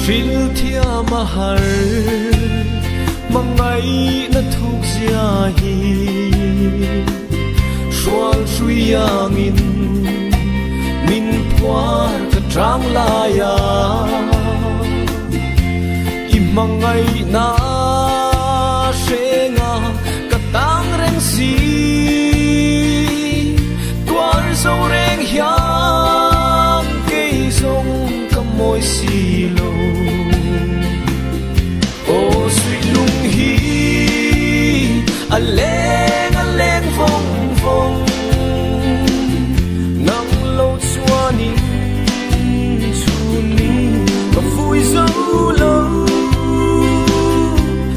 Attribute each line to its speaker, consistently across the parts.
Speaker 1: Phil thia mahar mangai na thuk zia hi Sual suyangin min puar ka trang laya Imangai na senga ka tang reng si Tuar sâu reng hiang cây sông ka môi silo O suy lung hi aleng phong phong nang lâu xua nín chu ni và vui dấu lâu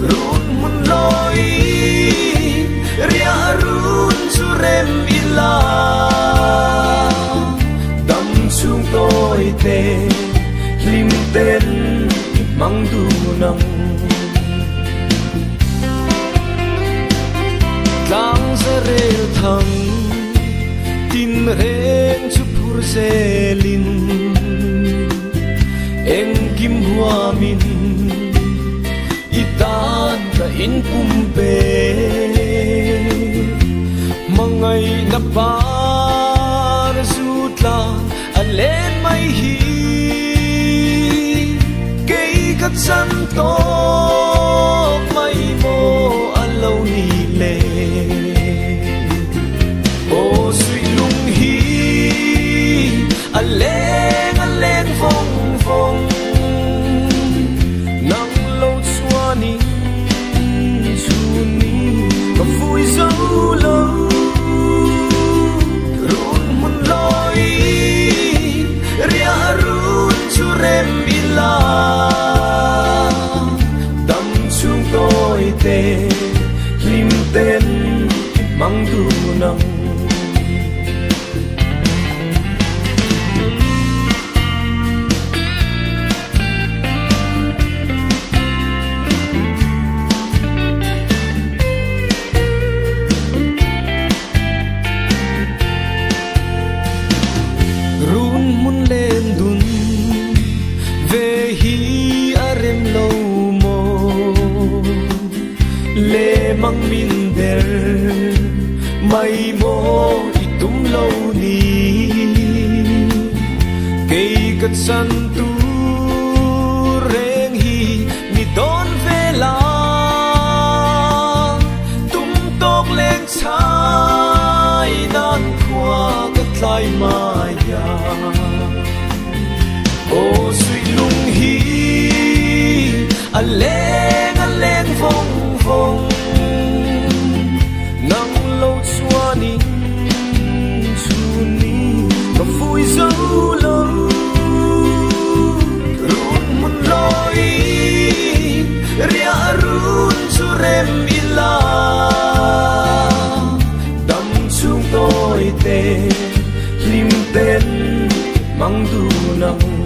Speaker 1: run mun loi ria run chu rem ila đam chung tôi te lim tên mang du nang Lang sa rel thang tin reng chu phur selin eng kim hua min itan ka in pumpe mangai na par zutla alen mai hi kei kat san to mai mo alo ni le O suy lung hi aleng phong phong nang lâu xua nín chu ni và vui dấu lâu run mun loi ria run chu rem ila đam chung tôi te lim tên mang du nang mang min der mai mo itum lâu ni cây cất san tu reng hi ni don ve la tum tok leng chai nan khwa cất lai maya O suy lung hi aleng phong phong nín chu ni và vui dấu lâu run mun loi ria run chu rem ila đam chung tôi te lim tên mang du nang